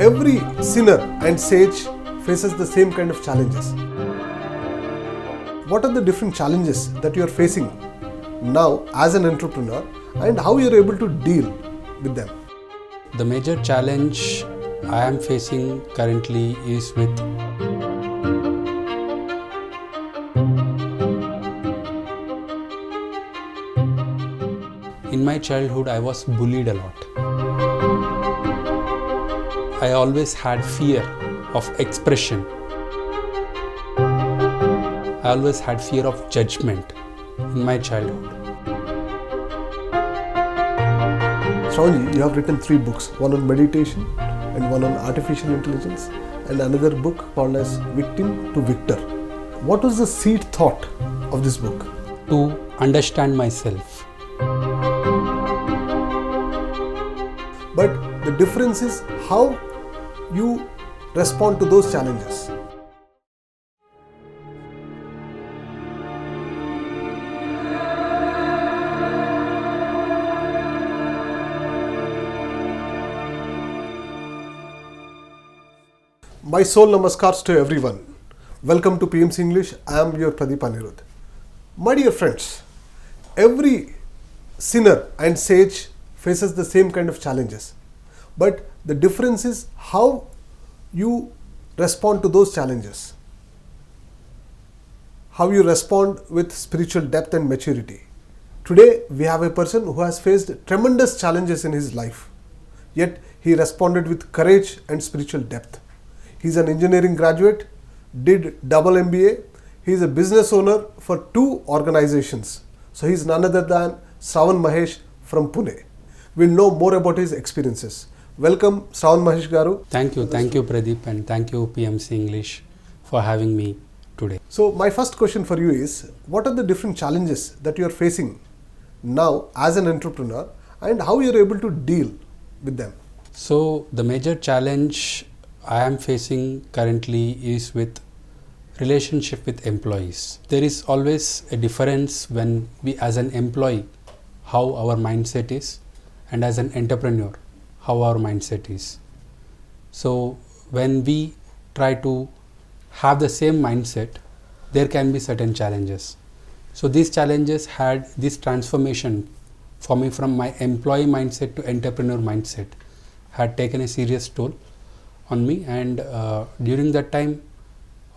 Every sinner and sage faces the same kind of challenges. What are the different challenges that you are facing now as an entrepreneur and how you are able to deal with them? The major challenge I am facing currently is with in my childhood I was bullied a lot. I always had fear of expression. I always had fear of judgment in my childhood. Shravanji, you have written 3 books, one on meditation and one on artificial intelligence and another book called as Victim to Victor. What was the seed thought of this book? To understand myself. But the difference is how you respond to those challenges. My soul namaskars to everyone. Welcome to PMC English. I am your Pradeep Aniruddha. My dear friends, every sinner and sage faces the same kind of challenges. But the difference is how you respond to those challenges. How you respond with spiritual depth and maturity. Today we have a person who has faced tremendous challenges in his life. Yet he responded with courage and spiritual depth. He is an engineering graduate, did double MBA. He is a business owner for 2 organizations. So he is none other than Sravan Mahesh from Pune. We'll know more about his experiences. Welcome Sravan Mahesh Garu. Thank you Pradeep, and thank you PMC English for having me today. So my first question for you is, what are the different challenges that you are facing now as an entrepreneur and how you are able to deal with them? So the major challenge I am facing currently is with relationship with employees. There is always a difference when we as an employee, how our mindset is, and as an entrepreneur, how our mindset is. So when we try to have the same mindset, there can be certain challenges. So these challenges had this transformation for me from my employee mindset to entrepreneur mindset had taken a serious toll on me, and during that time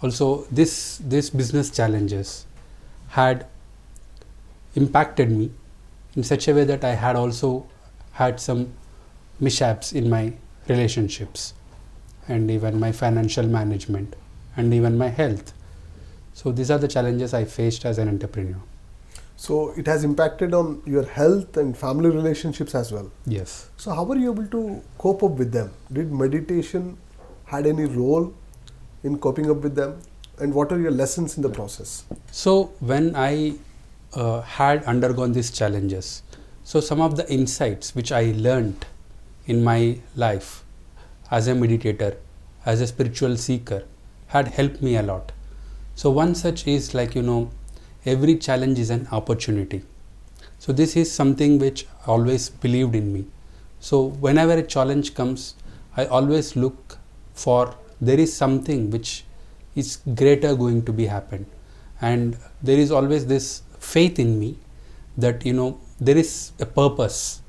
also this business challenges had impacted me in such a way that I had also had some mishaps in my relationships and even my financial management and even my health. So these are the challenges I faced as an entrepreneur. So it has impacted on your health and family relationships as well. Yes. So how were you able to cope up with them? Did meditation had any role in coping up with them? And what are your lessons in the process? So when I had undergone these challenges, so some of the insights which I learned in my life as a meditator, as a spiritual seeker, had helped me a lot. So one such is every challenge is an opportunity. So this is something which I always believed in me. So whenever a challenge comes, I always look for there is something which is greater going to be happen, and there is always this faith in me that there is a purpose.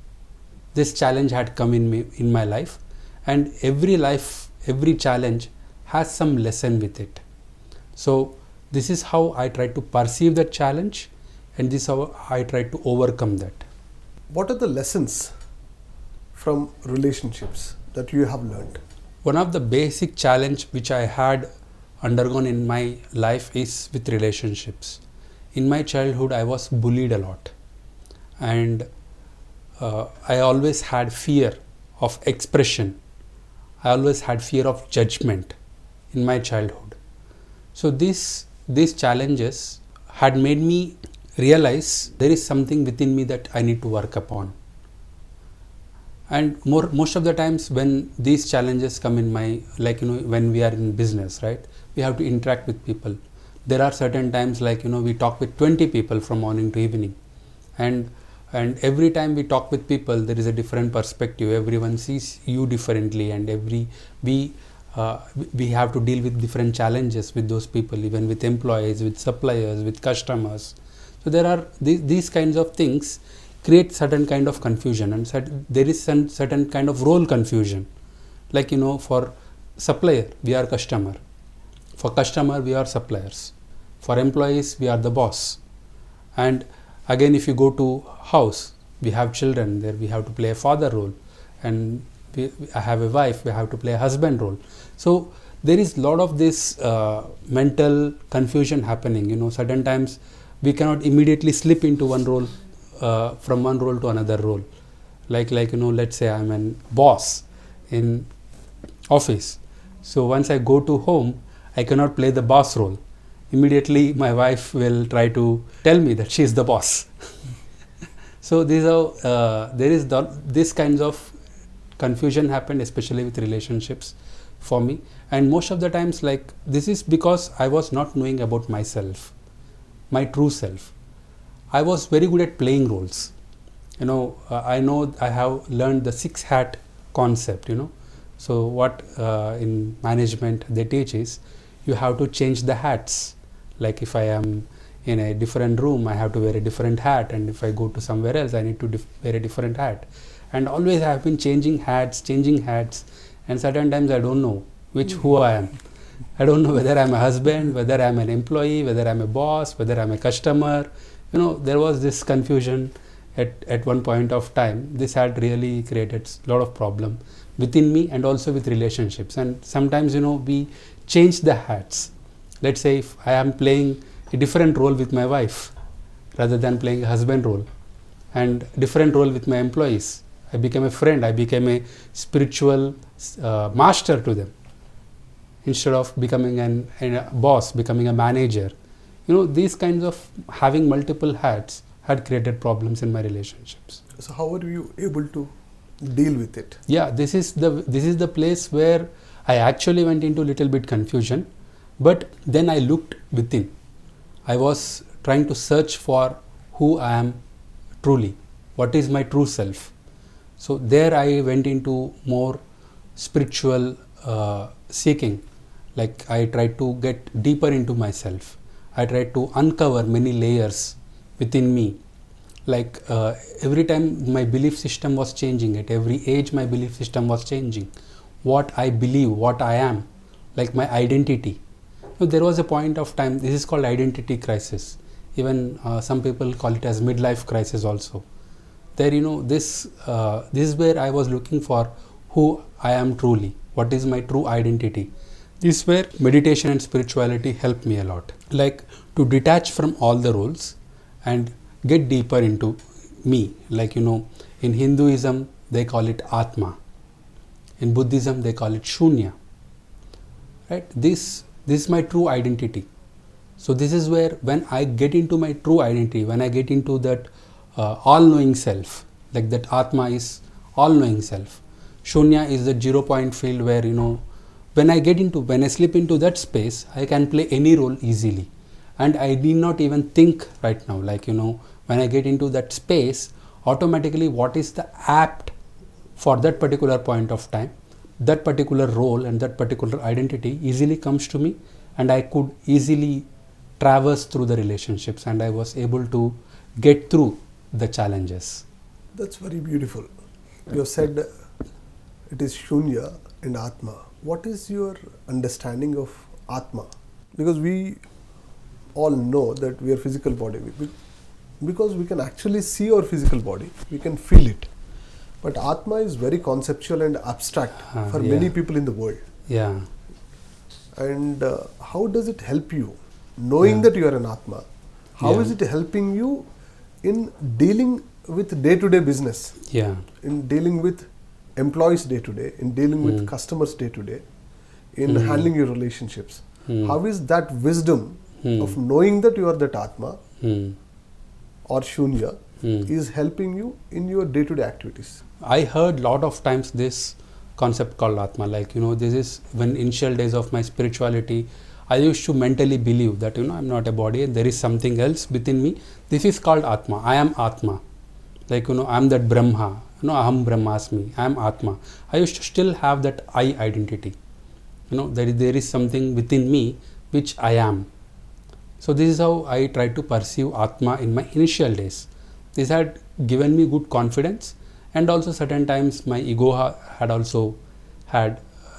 This challenge had come in my life, and every challenge has some lesson with it. So this is how I try to perceive that challenge, and this is how I try to overcome that. What are the lessons from relationships that you have learned? One of the basic challenge which I had undergone in my life is with relationships. In my childhood I was bullied a lot, and I always had fear of expression. I always had fear of judgment in my childhood. So these challenges had made me realize there is something within me that I need to work upon. And most of the times when these challenges come in my, when we are in business, right, we have to interact with people. There are certain times we talk with 20 people from morning to evening, and And every time we talk with people, there is a different perspective. Everyone sees you differently, and we have to deal with different challenges with those people, even with employees, with suppliers, with customers. So there are these kinds of things create certain kind of confusion, and there is some certain kind of role confusion. Like, for supplier, we are customer. For customer, we are suppliers. For employees, we are the boss. And again, if you go to house, we have children, there we have to play a father role. And I have a wife, we have to play a husband role. So there is a lot of this mental confusion happening. Certain times we cannot immediately slip into one role, from one role to another role. Like let's say I'm a boss in office. So once I go to home, I cannot play the boss role. Immediately my wife will try to tell me that she is the boss. So these are this kinds of confusion happened, especially with relationships for me. And most of the times, like, this is because I was not knowing about myself, my true self. I was very good at playing roles. I know I have learned the 6 hat concept. So what in management they teach is you have to change the hats. Like if I am in a different room, I have to wear a different hat, and if I go to somewhere else, I need to wear a different hat. And always I have been changing hats, and certain times I don't know who I am. I don't know whether I'm a husband, whether I'm an employee, whether I'm a boss, whether I'm a customer. There was this confusion at one point of time. This had really created a lot of problem within me and also with relationships. And sometimes, we change the hats. Let's say if I am playing a different role with my wife rather than playing a husband role, and different role with my employees. I became a friend, I became a spiritual master to them, instead of becoming a boss, becoming a manager. These kinds of having multiple hats had created problems in my relationships. So how are you able to deal with it? Yeah, this is the place where I actually went into a little bit confusion, but then I looked within. I was trying to search for who I am truly, what is my true self. So there I went into more spiritual seeking. Like I tried to get deeper into myself. I tried to uncover many layers within me. Like every time my belief system was changing, at every age my belief system was changing. What I believe, what I am, like my identity. So there was a point of time, this is called identity crisis. Even some people call it as midlife crisis also. There, this is where I was looking for who I am truly, what is my true identity. This is where meditation and spirituality helped me a lot. Like to detach from all the roles and get deeper into me. Like, in Hinduism, they call it Atma. In Buddhism, they call it Shunya. Right? This is my true identity. So this is where, when I get into my true identity, when I get into that all-knowing self, like that Atma is all-knowing self. Shunya is the 0 point field where, when I slip into that space, I can play any role easily. And I need not even think right now. Like, when I get into that space, automatically what is the apt for that particular point of time, that particular role and that particular identity easily comes to me, and I could easily traverse through the relationships, and I was able to get through the challenges. That's very beautiful. You have said it is Shunya and Atma. What is your understanding of Atma? Because we all know that we are physical body. Because we can actually see our physical body, we can feel it. But Atma is very conceptual and abstract for many people in the world. Yeah. And how does it help you, knowing that you are an Atma? How is it helping you in dealing with day-to-day business? Yeah. In dealing with employees day-to-day, in dealing with customers day-to-day, in handling your relationships? How is that wisdom of knowing that you are that Atma or Shunya is helping you in your day-to-day activities? I heard lot of times this concept called Atma. Like, this is when initial days of my spirituality, I used to mentally believe that, I'm not a body and there is something else within me. This is called Atma. I am Atma. like, I'm that Brahma, Aham Brahmasmi, I am Atma. I used to still have that I identity. There is something within me which I am. So this is how I tried to perceive Atma in my initial days. This had given me good confidence, and also certain times my ego had also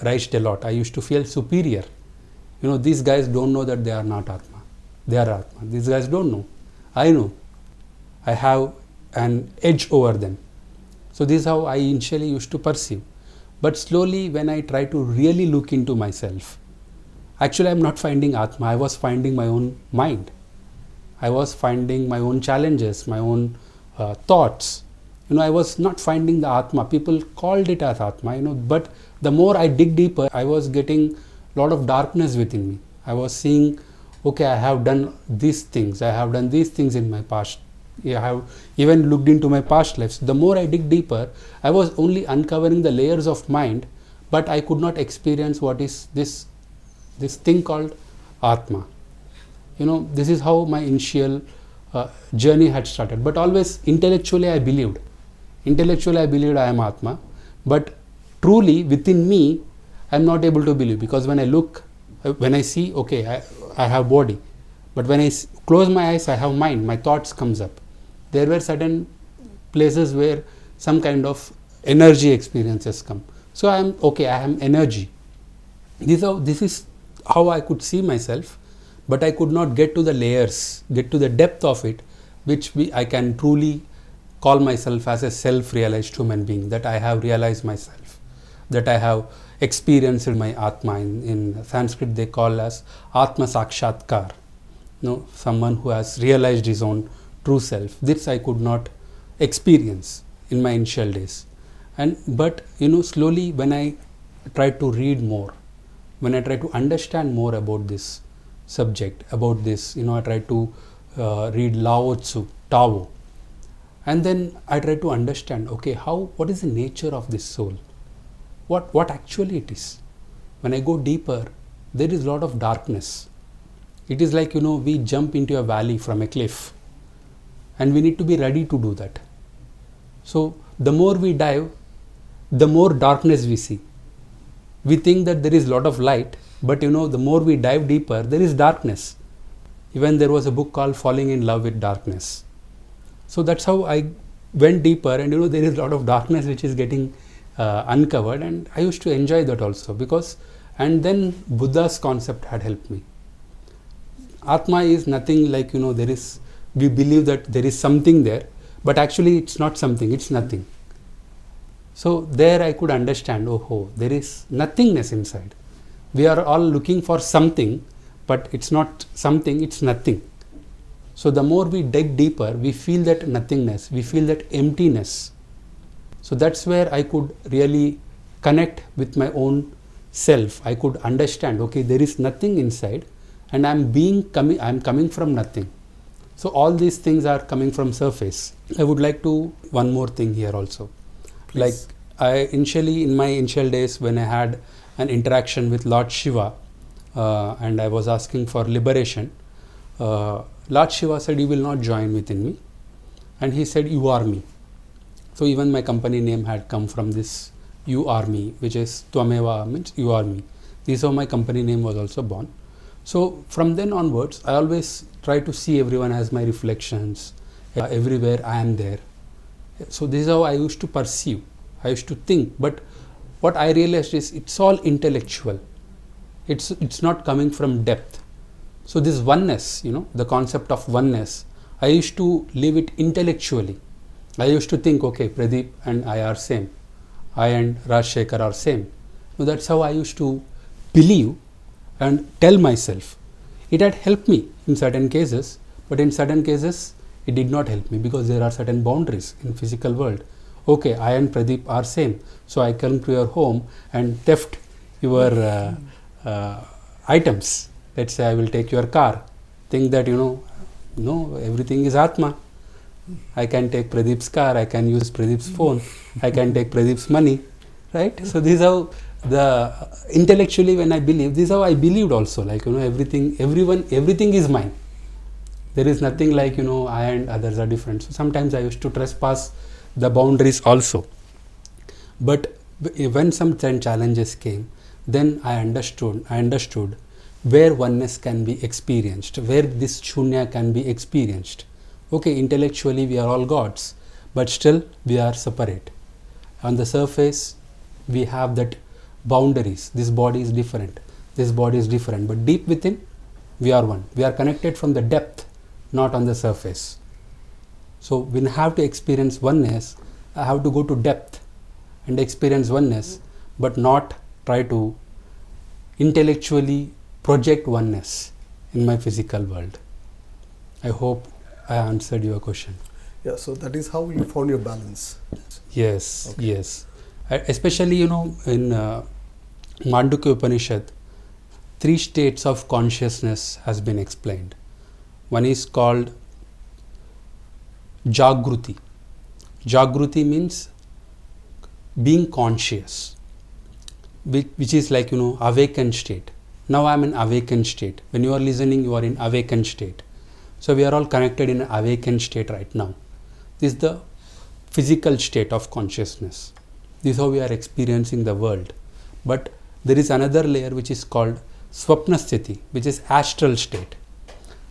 raised a lot. I used to feel superior. These guys don't know that they are not Atma. They are Atma. These guys don't know. I know. I have an edge over them. So this is how I initially used to perceive. But slowly, when I try to really look into myself, actually I am not finding Atma. I was finding my own mind. I was finding my own challenges, my own thoughts. I was not finding the Atma. People called it as Atma, but the more I dig deeper, I was getting a lot of darkness within me. I was seeing, okay, I have done these things. I have done these things in my past. I have even looked into my past lives. The more I dig deeper, I was only uncovering the layers of mind, but I could not experience what is this thing called Atma. This is how my initial journey had started. But always intellectually I believed I am Atma, but truly within me I am not able to believe, because when I see, okay, I have body, but when I close my eyes, I have mind, my thoughts comes up. There were certain places where some kind of energy experiences come. So I am energy. This is how I could see myself, but I could not get to the layers, get to the depth of it, which I can truly call myself as a self-realized human being, that I have realized myself, that I have experienced my Atma. In Sanskrit they call as Atma Sakshatkar, someone who has realized his own true self. This I could not experience in my initial days. But slowly, when I tried to read more, when I tried to understand more about this subject, about this, I tried to read Lao Tzu, Tao, and then I tried to understand, okay, what is the nature of this soul? What actually it is? When I go deeper, there is a lot of darkness. It is like, we jump into a valley from a cliff, and we need to be ready to do that. So the more we dive, the more darkness we see. We think that there is a lot of light, but the more we dive deeper, there is darkness. Even there was a book called Falling in Love with Darkness. So that's how I went deeper, and there is a lot of darkness which is getting uncovered, and I used to enjoy that also, and then Buddha's concept had helped me. Atma is nothing like, we believe that there is something there, but actually it's not something, it's nothing. So there I could understand, there is nothingness inside. We are all looking for something, but it's not something, it's nothing. So the more we dig deeper, we feel that nothingness, we feel that emptiness. So that's where I could really connect with my own self. I could understand, okay, there is nothing inside, and I'm coming from nothing. So all these things are coming from surface. I would like to one more thing here also. Please. Like in my initial days, when I had an interaction with Lord Shiva, and I was asking for liberation, Lord Shiva said, you will not join within me, and he said, you are me. So even my company name had come from this, you are me, which is Tvameva, means you are me. This is how my company name was also born. So from then onwards, I always try to see everyone as my reflections. Everywhere I am there. So this is how I used to perceive. I used to think. But what I realized is it's all intellectual. It's not coming from depth. So this oneness, the concept of oneness, I used to live it intellectually. I used to think, okay, Pradeep and I are same. I and Rajshekhar are same. So that's how I used to believe and tell myself. It had helped me in certain cases, but in certain cases it did not help me, because there are certain boundaries in physical world. Okay, I and Pradeep are same, so I come to your home and theft your items. Let's say I will take your car. Think that no, everything is Atma. I can take Pradeep's car, I can use Pradeep's phone, I can take Pradeep's money, right? So this is how intellectually when I believe, this is how I believed also, like everything is mine. There is nothing like, I and others are different. So sometimes I used to trespass the boundaries also. But when some challenges came, then I understood where oneness can be experienced, where this shunya can be experienced. Okay, intellectually we are all gods, but still we are separate. On the surface, we have that boundaries. This body is different, this body is different, but deep within, we are one. We are connected from the depth, not on the surface. So when I have to experience oneness, I have to go to depth and experience oneness, but not try to intellectually project oneness in my physical world. I hope I answered your question. Yeah, so that is how you found your balance. Yes, Okay. yes. Especially, in Mandukya Upanishad, 3 states of consciousness has been explained. One is called Jagruti. Jagruti means being conscious, which is like, awakened state. Now I am in awakened state. When you are listening, you are in awakened state. So we are all connected in an awakened state right now. This is the physical state of consciousness. This is how we are experiencing the world. But there is another layer which is called Swapna Sthiti, which is astral state.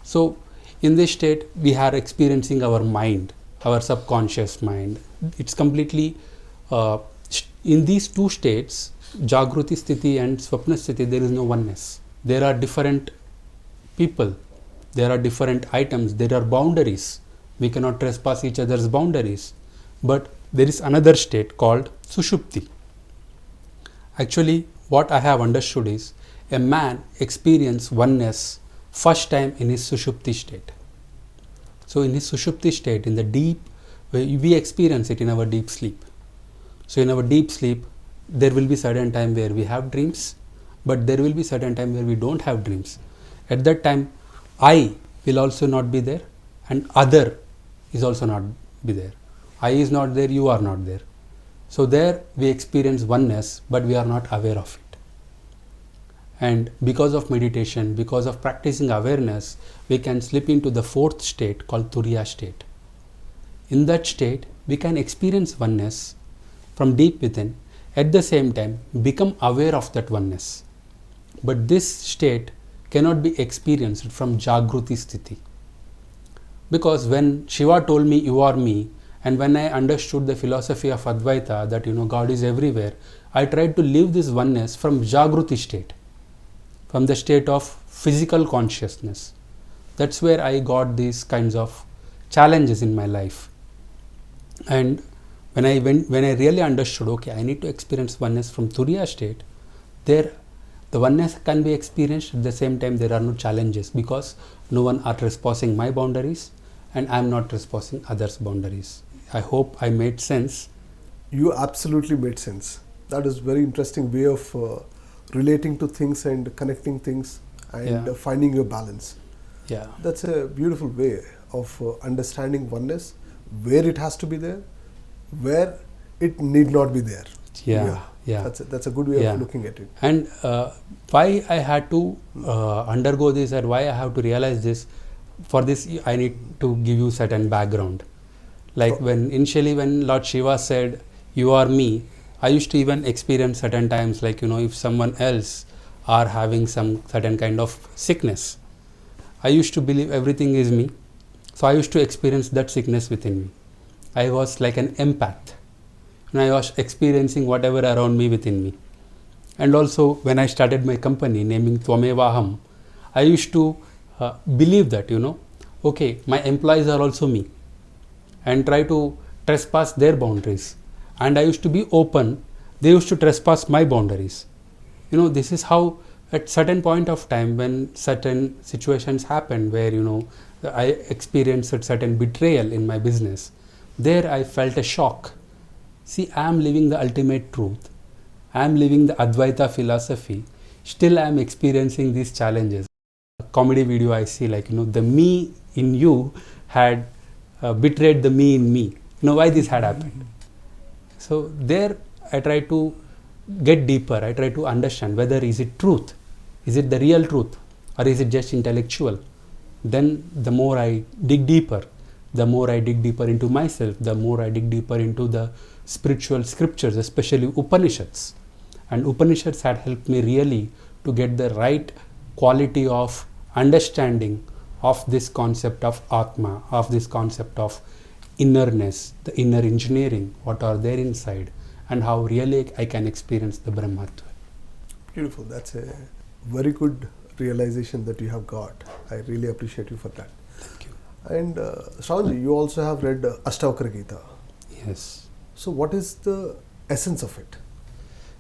So in this state, we are experiencing our mind, our subconscious mind. It's completely, in these 2 states, Jagruti Sthiti and Swapna Sthiti, there is no oneness. There are different people, there are different items, there are boundaries. We cannot trespass each other's boundaries. But there is another state called Sushupti. Actually, what I have understood is a man experiences oneness first time in his Sushupti state. So in his Sushupti state, in the deep, we experience it in our deep sleep. So in our deep sleep, there will be certain time where we have dreams, but there will be certain time where we don't have dreams. At that time, I will also not be there, and other is also not be there. I is not there, you are not there. So there we experience oneness, but we are not aware of it. And because of meditation, because of practicing awareness, we can slip into the 4th state called Turiya state. In that state, we can experience oneness from deep within, at the same time become aware of that oneness. But this state cannot be experienced from Jagruti Sthiti. Because when Shiva told me, you are me, and when I understood the philosophy of Advaita, that God is everywhere, I tried to live this oneness from Jagruti state, from the state of physical consciousness. That's where I got these kinds of challenges in my life. And when I really understood, okay, I need to experience oneness from Turiya state, there the oneness can be experienced. At the same time, there are no challenges, because no one are trespassing my boundaries and I am not trespassing others' boundaries. I hope I made sense. You absolutely made sense. That is very interesting way of relating to things and connecting things and finding your balance. Yeah. That's a beautiful way of understanding oneness, where it has to be there, where it need not be there. Yeah. That's a good way of looking at it. And why I had to undergo this, and why I have to realize this, for this I need to give you certain background. Like initially when Lord Shiva said, you are me, I used to even experience certain times, like, if someone else are having some certain kind of sickness, I used to believe everything is me. So I used to experience that sickness within me. I was like an empath. And I was experiencing whatever around me within me. And also when I started my company naming Tvamevaham, I used to believe that, okay, my employees are also me, and try to trespass their boundaries. And I used to be open, they used to trespass my boundaries. This is how at certain point of time, when certain situations happened where, I experienced a certain betrayal in my business, there I felt a shock. See, I am living the ultimate truth. I am living the Advaita philosophy. Still I am experiencing these challenges. A comedy video I see, like, the me in you had betrayed the me in me. Why this had happened? So there I try to get deeper. I try to understand whether is it truth, is it the real truth, or is it just intellectual. Then the more I dig deeper, into myself, the more I dig deeper into the spiritual scriptures, especially Upanishads. And Upanishads had helped me really to get the right quality of understanding of this concept of Atma, of this concept of innerness, the inner engineering, what are there inside, and how really I can experience the Brahmatva. Beautiful. That's a very good realization that you have got. I really appreciate you for that. Thank you. And Sravanji, you also have read Ashtavakra Gita. Yes. So what is the essence of it?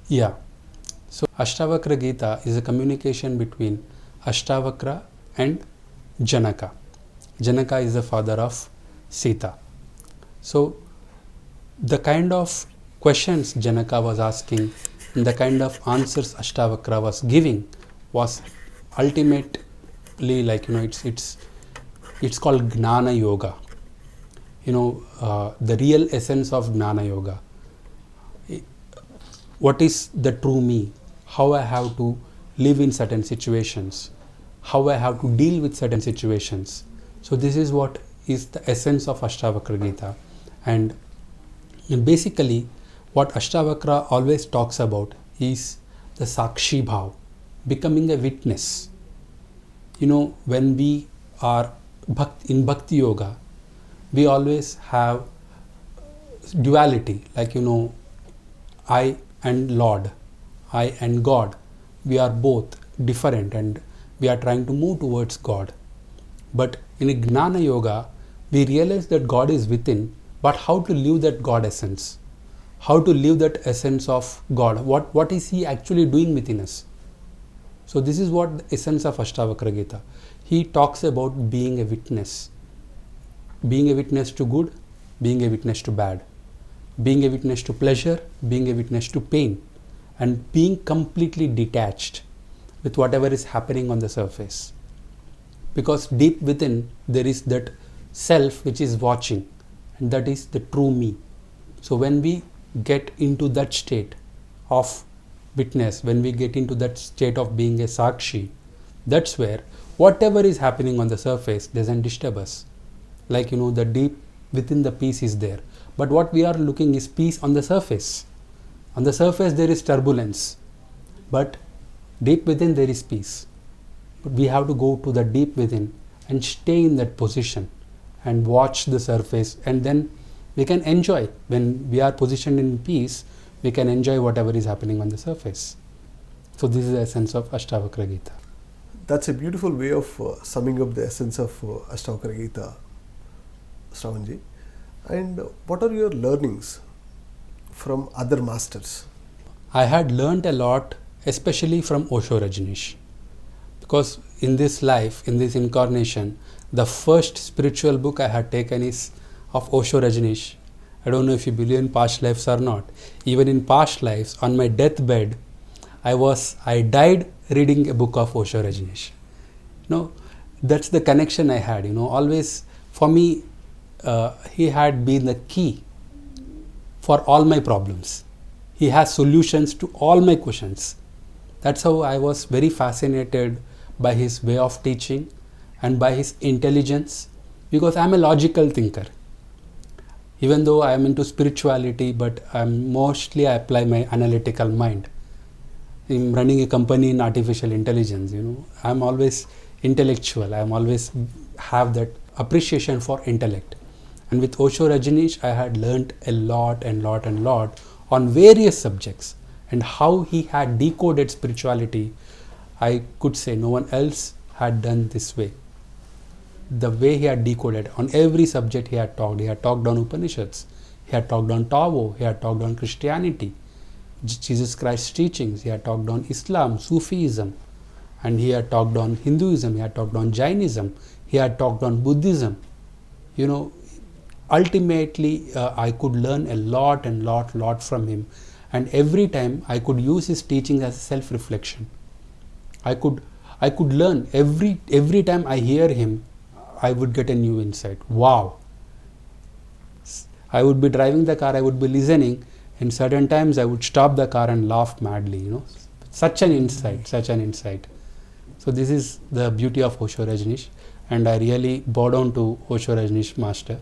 Yeah. So Ashtavakra Gita is a communication between Ashtavakra and Janaka. Janaka is the father of Sita. So the kind of questions Janaka was asking and the kind of answers Ashtavakra was giving was ultimately like, it's called Gnana Yoga. The real essence of Gnana Yoga. What is the true me? How I have to live in certain situations? How I have to deal with certain situations? So this is what is the essence of Ashtavakra Gita. And basically what Ashtavakra always talks about is the Sakshi Bhav, becoming a witness. When we are in Bhakti Yoga, we always have duality, like I and Lord, I and God. We are both different and we are trying to move towards God. But in a Gnana Yoga, we realize that God is within, but how to live that God essence? How to live that essence of God? What is He actually doing within us? So this is what the essence of Ashtavakra Gita. He talks about being a witness. Being a witness to good, being a witness to bad. Being a witness to pleasure, being a witness to pain. And being completely detached with whatever is happening on the surface. Because deep within there is that self which is watching, and that is the true me. So when we get into that state of witness, when we get into that state of being a Sakshi, that's where whatever is happening on the surface doesn't disturb us. Like the deep within the peace is there. But what we are looking is peace on the surface. On the surface there is turbulence, but deep within there is peace. But we have to go to the deep within and stay in that position and watch the surface, and then we can enjoy. When we are positioned in peace, we can enjoy whatever is happening on the surface. So this is the essence of Ashtavakra Gita. That's a beautiful way of summing up the essence of Ashtavakra Gita, Sravanji. And what are your learnings from other masters? I had learnt a lot, especially from Osho Rajneesh. Because in this life, in this incarnation, the first spiritual book I had taken is of Osho Rajneesh. I don't know if you believe in past lives or not. Even in past lives, on my deathbed, I died reading a book of Osho Rajneesh. That's the connection I had. Always for me, he had been the key for all my problems. He has solutions to all my questions. That's how I was very fascinated by his way of teaching and by his intelligence, because I'm a logical thinker. Even though I am into spirituality, but I apply my analytical mind. I'm running a company in artificial intelligence, I'm always intellectual. I'm always have that appreciation for intellect. And with Osho Rajneesh, I had learnt a lot on various subjects, and how he had decoded spirituality. I could say no one else had done this way. The way he had decoded on every subject he had talked. He had talked on Upanishads, he had talked on Tao, he had talked on Christianity, Jesus Christ's teachings, he had talked on Islam, Sufism, and he had talked on Hinduism, he had talked on Jainism, he had talked on Buddhism. Ultimately, I could learn a lot from him, and every time I could use his teachings as a self-reflection. I could learn every time I hear him. I would get a new insight. Wow! I would be driving the car, I would be listening, and certain times I would stop the car and laugh madly. Such an insight. So this is the beauty of Osho Rajneesh. and I really bow down to Osho Rajneesh Master.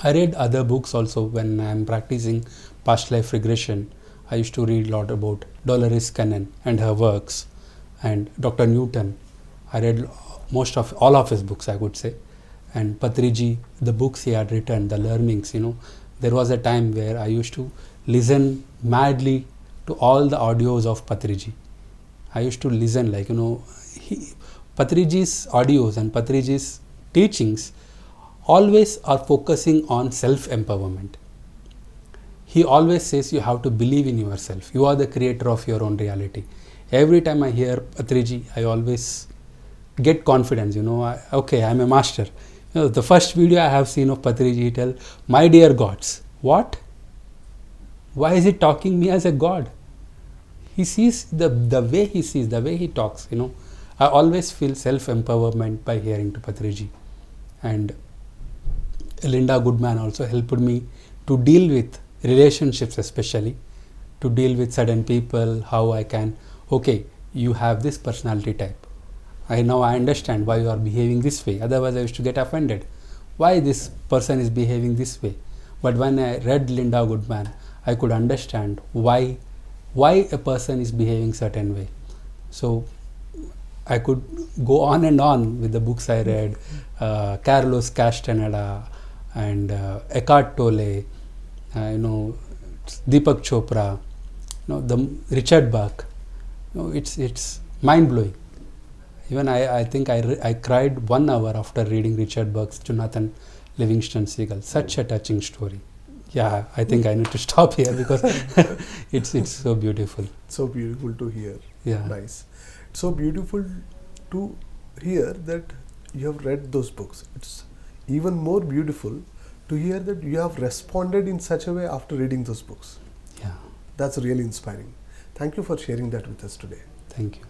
I read other books also when I am practicing past life regression. I used to read a lot about Dolores Cannon and her works, and Dr. Newton. I read most of all of his books, I would say, and Patriji, the books he had written, the learnings. There was a time where I used to listen madly to all the audios of Patriji. I used to listen Patriji's audios and Patriji's teachings always are focusing on self-empowerment. He always says you have to believe in yourself. You are the creator of your own reality. Every time I hear Patriji, I always get confidence. Okay, I'm a master. The first video I have seen of Patriji, he tell, my dear gods. What? Why is he talking me as a god? He sees the way he sees, the way he talks. I always feel self-empowerment by hearing to Patriji. And Linda Goodman also helped me to deal with relationships, especially to deal with certain people, how I can, okay, you have this personality type. I understand why you are behaving this way. Otherwise, I used to get offended. Why this person is behaving this way? But when I read Linda Goodman, I could understand why a person is behaving certain way. So I could go on and on with the books I read, Carlos Castaneda and Eckhart Tolle, Deepak Chopra, the Richard Bach. It's mind blowing. Even I think I cried 1 hour after reading Richard Bach's Jonathan Livingston Seagull. Such a touching story. Yeah, I think I need to stop here because it's so beautiful. So beautiful to hear. Yeah. Nice. It's so beautiful to hear that you have read those books. It's even more beautiful to hear that you have responded in such a way after reading those books. Yeah. That's really inspiring. Thank you for sharing that with us today. Thank you.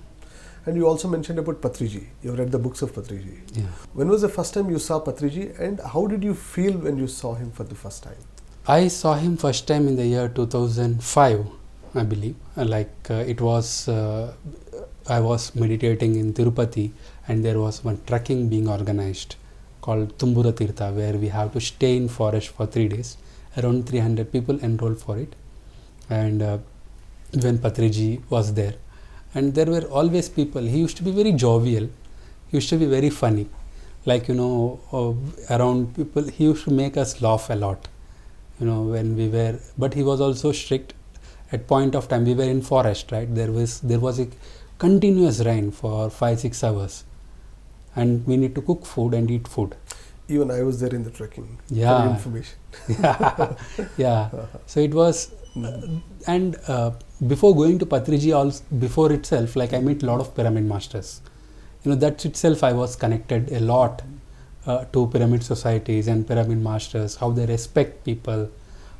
And you also mentioned about Patriji. You have read the books of Patriji. Yeah. When was the first time you saw Patriji, and how did you feel when you saw him for the first time? I saw him first time in the year 2005, I believe. It was, I was meditating in Tirupati, and there was one trekking being organized called Tumbura Tirtha, where we have to stay in forest for 3 days. Around 300 people enrolled for it. And when Patriji was there, and there were always people. He used to be very jovial. He used to be very funny. Around people, he used to make us laugh a lot. When we were, but he was also strict. At point of time, we were in forest, right? There was a continuous rain for 5-6 hours, and we need to cook food and eat food. Even I was there in the trekking. Yeah. For information. Yeah. So it was, and before going to Patriji, before itself, I met a lot of pyramid masters. That itself I was connected a lot to pyramid societies and pyramid masters, how they respect people,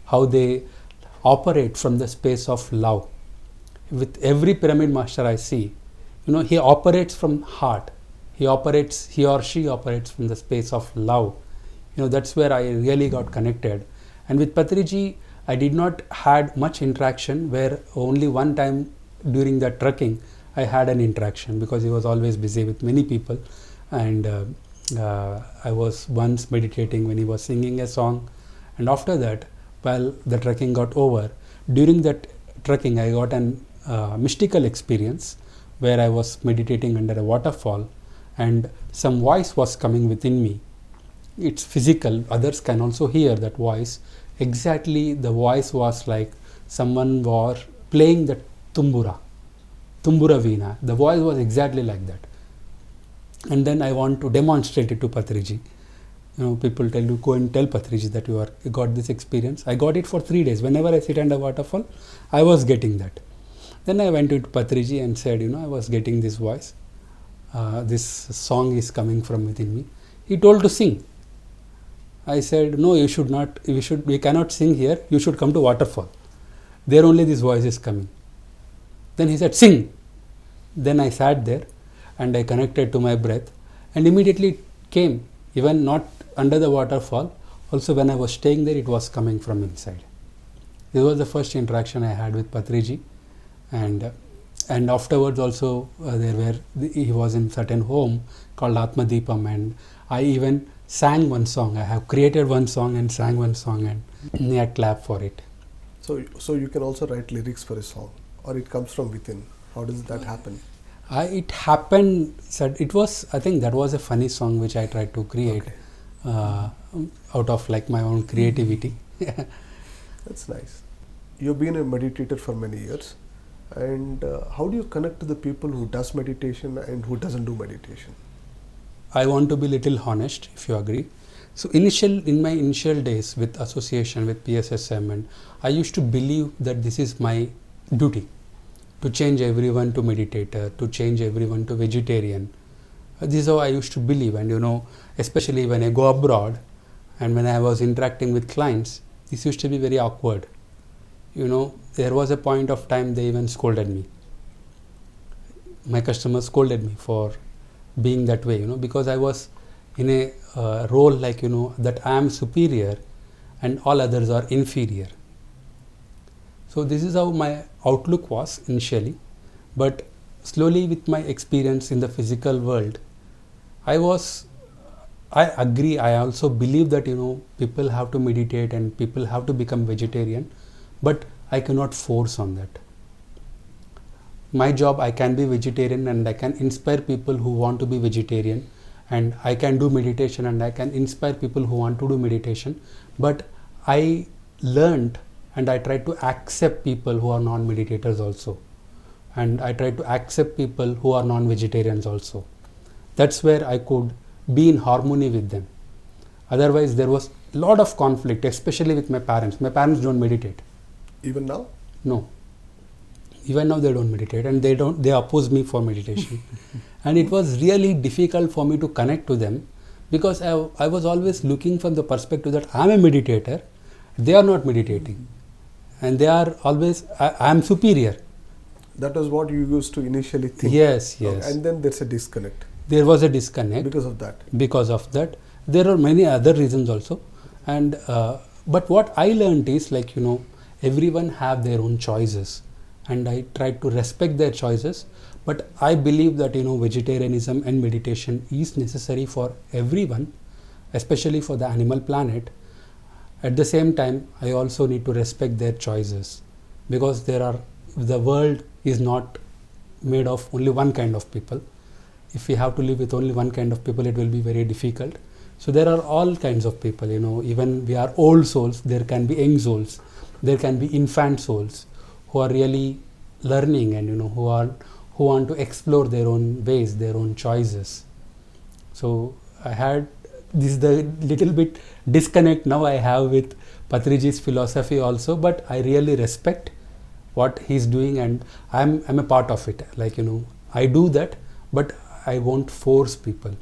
how they operate from the space of love. With every pyramid master I see, he operates from heart. He or she operates from the space of love. That's where I really got connected. And with Patriji, I did not had much interaction, where only one time during that trekking I had an interaction, because he was always busy with many people. And I was once meditating when he was singing a song, and after that, while the trekking got over, during that trekking I got an mystical experience where I was meditating under a waterfall, and some voice was coming within me. It's physical, others can also hear that voice. Exactly, the voice was like someone was playing the tumbura veena. The voice was exactly like that. And then I want to demonstrate it to Patriji. People tell you, go and tell Patriji that you got this experience. I got it for 3 days. Whenever I sit under waterfall, I was getting that. Then I went to Patriji and said, I was getting this voice. This song is coming from within me. He told to sing. I said, no, you should not. We cannot sing here. You should come to waterfall. There only this voice is coming. Then he said, sing. Then I sat there and I connected to my breath, and immediately it came, even not under the waterfall. Also when I was staying there, it was coming from inside. This was the first interaction I had with Patriji, and And afterwards also he was in certain home called Atma, and I even sang one song. I have created one song and sang one song, and he had clapped for it. So you can also write lyrics for a song, or it comes from within. How does that happen? It happened. It was, I think that was a funny song which I tried to create out of like my own creativity. That's nice. You've been a meditator for many years, and how do you connect to the people who does meditation and who doesn't do meditation? I want to be little honest, if you agree. So in my initial days with association with PSSM, and I used to believe that this is my duty to change everyone to meditator, to change everyone to vegetarian. This is how I used to believe, and especially when I go abroad and when I was interacting with clients, this used to be very awkward. There was a point of time they even scolded me. My customers scolded me for being that way, because I was in a role like, that I am superior and all others are inferior. So this is how my outlook was initially, but slowly with my experience in the physical world, I agree, I also believe that, people have to meditate and people have to become vegetarian, but I cannot force on that. My job, I can be vegetarian and I can inspire people who want to be vegetarian, and I can do meditation and I can inspire people who want to do meditation, but I learned and I try to accept people who are non-meditators also, and I try to accept people who are non-vegetarians also. That's where I could be in harmony with them. Otherwise there was a lot of conflict, especially with my parents. My parents don't meditate. Even now? No. Even now they don't meditate, and they oppose me for meditation. And it was really difficult for me to connect to them, because I was always looking from the perspective that I am a meditator, they are not meditating, and they are always, I am superior. That was what you used to initially think. Yes. And then there's a disconnect. There was a disconnect. Because of that. Because of that. There are many other reasons also. And but what I learned is like, everyone have their own choices, and I try to respect their choices. But I believe that, vegetarianism and meditation is necessary for everyone, especially for the animal planet. At the same time, I also need to respect their choices, because the world is not made of only one kind of people. If we have to live with only one kind of people, it will be very difficult. So there are all kinds of people, even we are old souls, there can be young souls, there can be infant souls who are really learning, and who want to explore their own ways, their own choices. So this is the little bit disconnect now I have with Patriji's philosophy also, but I really respect what he's doing, and I'm a part of it. Like, I do that, but I won't force people.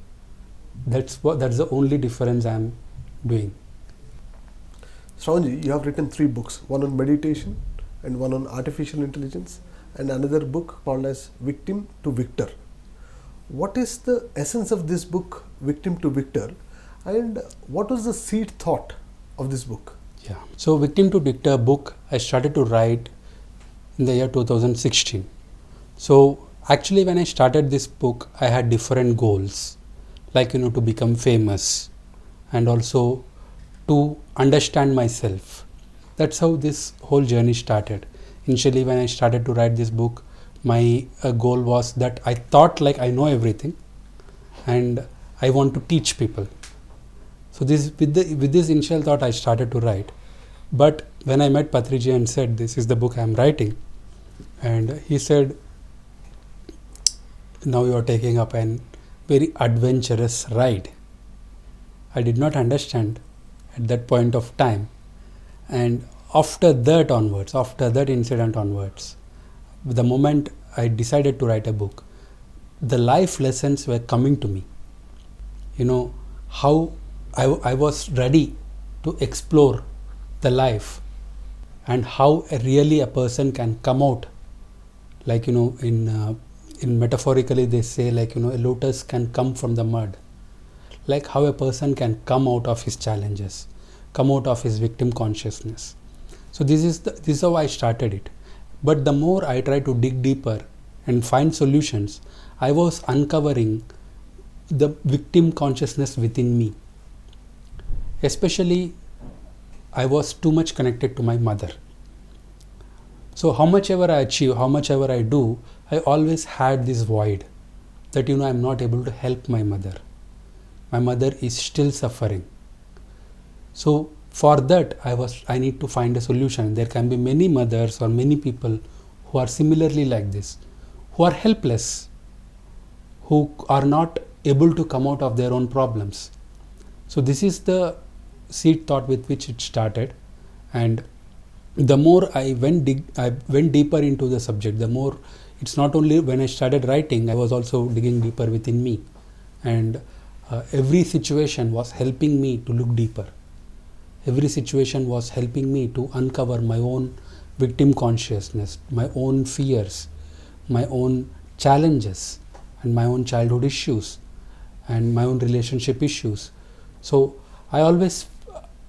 That's the only difference I'm doing. Sravanji, you have written 3 books, one on meditation and one on artificial intelligence, and another book called as Victim to Victor. What is the essence of this book, Victim to Victor, and what was the seed thought of this book? Yeah. So Victim to Victor book I started to write in the year 2016. So actually when I started this book, I had different goals, like, to become famous and also to understand myself. That's how this whole journey started. Initially when I started to write this book, my goal was that I thought like I know everything and I want to teach people. So with this initial thought I started to write. But when I met Patriji and said, this is the book I am writing, and he said, now you are taking up an very adventurous ride. I did not understand at that point of time. And after that incident onwards, the moment I decided to write a book, the life lessons were coming to me. How I was ready to explore the life, and how really a person can come out, like, in metaphorically they say, like, a lotus can come from the mud, like how a person can come out of his challenges, come out of his victim consciousness. So this is how I started it. But the more I try to dig deeper, and find solutions, I was uncovering the victim consciousness within me. Especially, I was too much connected to my mother. So how much ever I achieve, how much ever I do, I always had this void that I'm not able to help my mother. My mother is still suffering. So for that, I need to find a solution. There can be many mothers or many people who are similarly like this, who are helpless, who are not able to come out of their own problems. So this is the seed thought with which it started, and the more I went deeper into the subject, the more it's not only when I started writing, I was also digging deeper within me, and every situation was helping me to look deeper. Every situation was helping me to uncover my own victim consciousness, my own fears, my own challenges, and my own childhood issues, and my own relationship issues. So I always,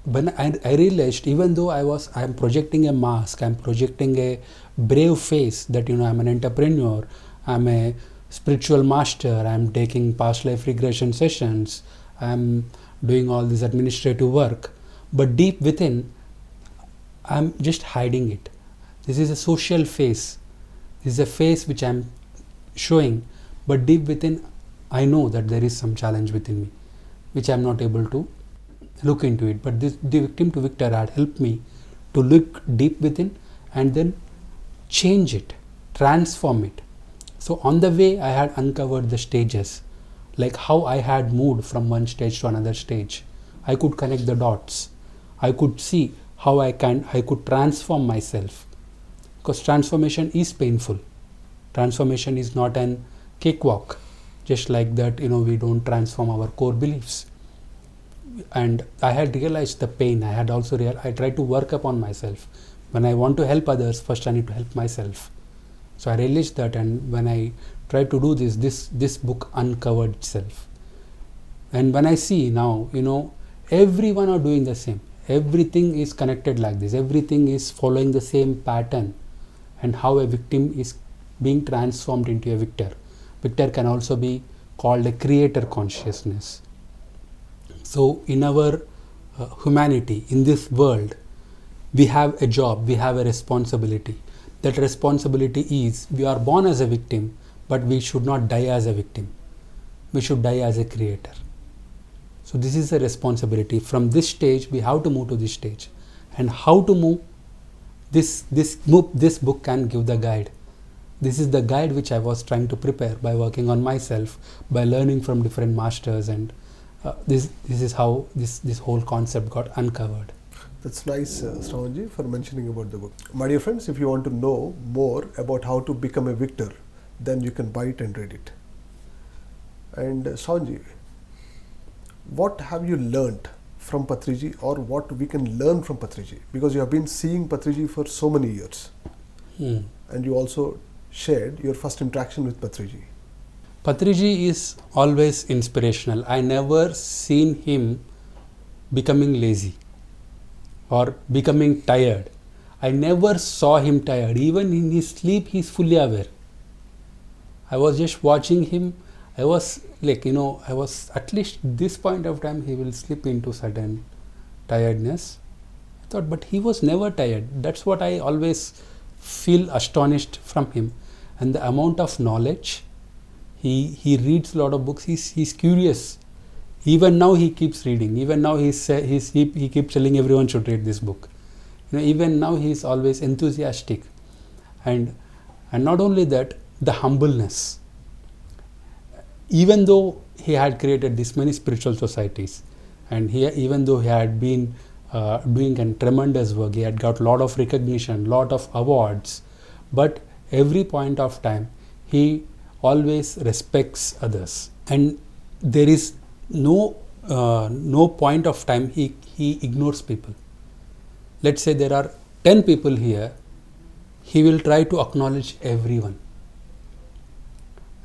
when I realized, even though I am projecting a mask, I am projecting a brave face that I'm an entrepreneur, I am a spiritual master, I am taking past life regression sessions, I am doing all this administrative work, but deep within I am just hiding it. This is a social face. This is a face which I am showing, but deep within I know that there is some challenge within me which I am not able to look into it. But the victim to victor had helped me to look deep within and then change it, transform it. So on the way I had uncovered the stages, like how I had moved from one stage to another stage. I could connect the dots. I could see how I could transform myself, because transformation is painful. Transformation is not an cakewalk. Just like that, we don't transform our core beliefs. And I had realized the pain. I tried to work upon myself. When I want to help others, first I need to help myself. So I realized that, and when I tried to do this book uncovered itself. And when I see now, everyone are doing the same. Everything is connected like this. Everything is following the same pattern, and how a victim is being transformed into a victor. Victor can also be called a creator consciousness. So in our humanity, in this world, we have a job, we have a responsibility. That responsibility is, we are born as a victim, but we should not die as a victim. We should die as a creator. So this is a responsibility. From this stage, we have to move to this stage. And how to move? This book can give the guide. This is the guide which I was trying to prepare by working on myself, by learning from different masters, and this is how this whole concept got uncovered. That's nice, Sravanji, for mentioning about the book. My dear friends, if you want to know more about how to become a victor, then you can buy it and read it. And Sravanji, what have you learnt from Patriji, or what we can learn from Patriji? Because you have been seeing Patriji for so many years. And you also shared your first interaction with Patriji. Patriji is always inspirational. I never seen him becoming lazy or becoming tired. I never saw him tired. Even in his sleep, he is fully aware. I was just watching him. I was like, I was at least this point of time, he will slip into certain tiredness. I thought, but he was never tired. That's what I always feel astonished from him. And the amount of knowledge, he reads a lot of books. He's curious. Even now he keeps reading. Even now he keeps telling everyone should read this book. Even now he is always enthusiastic, and not only that, the humbleness. Even though he had created this many spiritual societies, and even though he had been doing a tremendous work, he had got a lot of recognition, lot of awards, but every point of time he always respects others, and there is no point of time he ignores people. Let's say there are 10 people here, he will try to acknowledge everyone,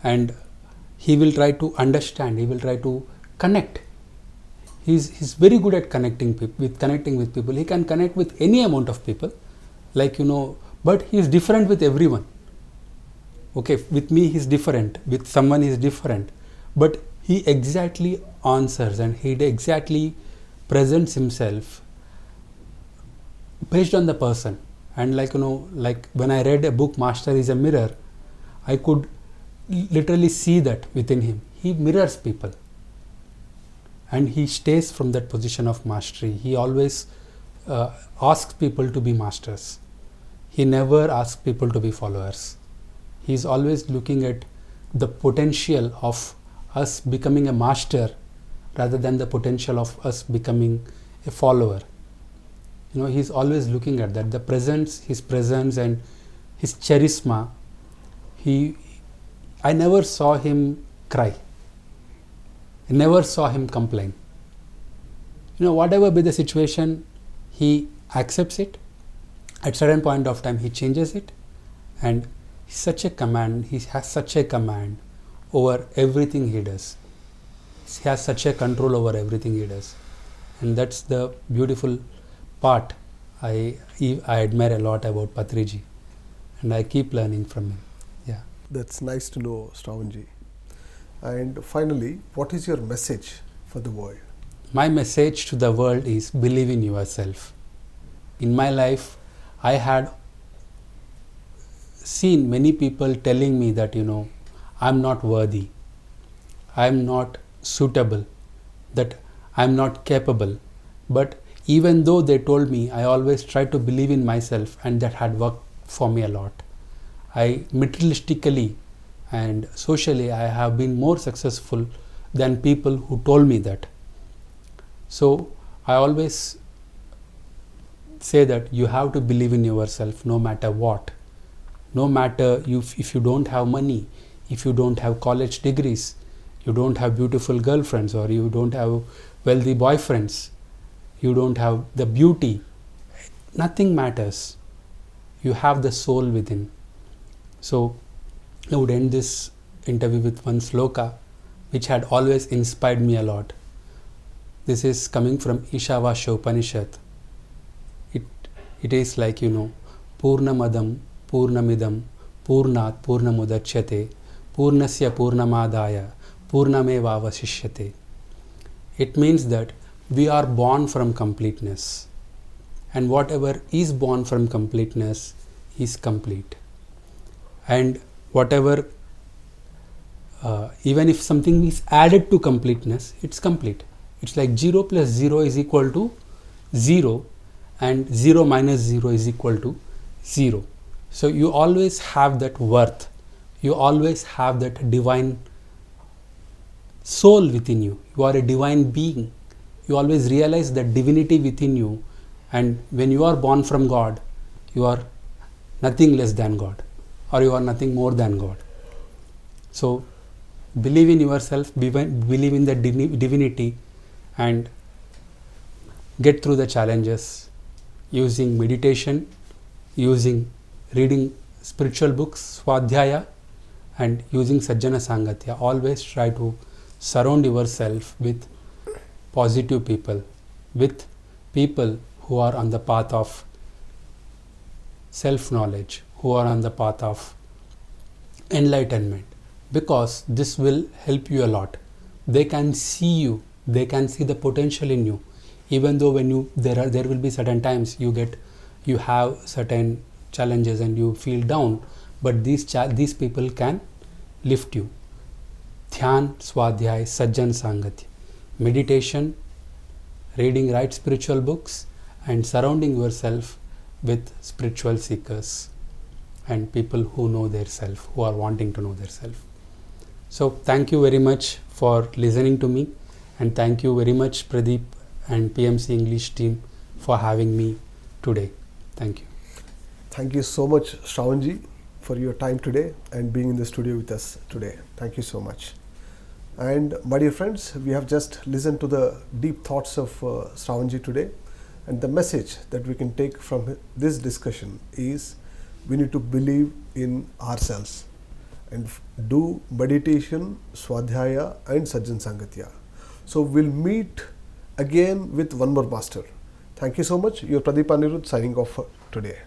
and he will try to understand, he will try to connect. He's very good at connecting with people. He can connect with any amount of people, but he is different with everyone. Okay, with me he's different, with someone he's different, but he exactly answers and he exactly presents himself based on the person. And like when I read a book, Master is a Mirror, I could literally see that within him. He mirrors people and he stays from that position of mastery. He always asks people to be masters. He never asks people to be followers. He is always looking at the potential of us becoming a master rather than the potential of us becoming a follower. He's always looking at that, his presence and his charisma. I never saw him cry. I never saw him complain. Whatever be the situation, he accepts it. At certain point of time, he changes it, and he has such a command over everything he does. He has such a control over everything he does, and that's the beautiful part I admire a lot about Patriji, and I keep learning from him. Yeah, that's nice to know, Sravanji. And finally, what is your message for the world? My message to the world is believe in yourself. In my life, I had seen many people telling me that I'm not worthy, I'm not suitable, that I'm not capable. But even though they told me, I always tried to believe in myself, and that had worked for me a lot. I materialistically and socially I have been more successful than people who told me that. So I always say that you have to believe in yourself no matter what. No matter if you don't have money, if you don't have college degrees, you don't have beautiful girlfriends, or you don't have wealthy boyfriends, you don't have the beauty, nothing matters. You have the soul within. So I would end this interview with one sloka which had always inspired me a lot. This is coming from Ishavasya Upanishad. It is like, Purnamadam, Purnamidam, Purnat, Purnamudachyate, Purnasya Purnamadaya, Purnameva Vasishyate. It means that we are born from completeness, and whatever is born from completeness is complete. And whatever, even if something is added to completeness, it's complete. It's like 0 plus 0 is equal to 0, and 0 minus 0 is equal to 0. So you always have that worth. You always have that divine soul within you. You are a divine being. You always realize that divinity within you, and when you are born from God, you are nothing less than God, or you are nothing more than God. So believe in yourself, believe in the divinity, and get through the challenges using meditation, using reading spiritual books, Swadhyaya, and using Sajjana Sangatya. Always try to surround yourself with positive people, with people who are on the path of self-knowledge, who are on the path of enlightenment, because this will help you a lot. They can see you, they can see the potential in you, even though when there will be certain times you have certain challenges and you feel down, but these people can lift you. Dhyan, Swadhyay, Sajjan Sangatya, meditation, reading right spiritual books, and surrounding yourself with spiritual seekers and people who know their self, who are wanting to know their self. So thank you very much for listening to me, and thank you very much, Pradeep and PMC English team, for having me today. Thank you. Thank you so much, Sravanji, for your time today and being in the studio with us today. Thank you so much. And my dear friends, we have just listened to the deep thoughts of Sravanji today, and the message that we can take from this discussion is we need to believe in ourselves and do meditation, Swadhyaya and Sajjan Sangatya. So we'll meet again with one more master. Thank you so much. Your Pradeep Aniruddha signing off for today.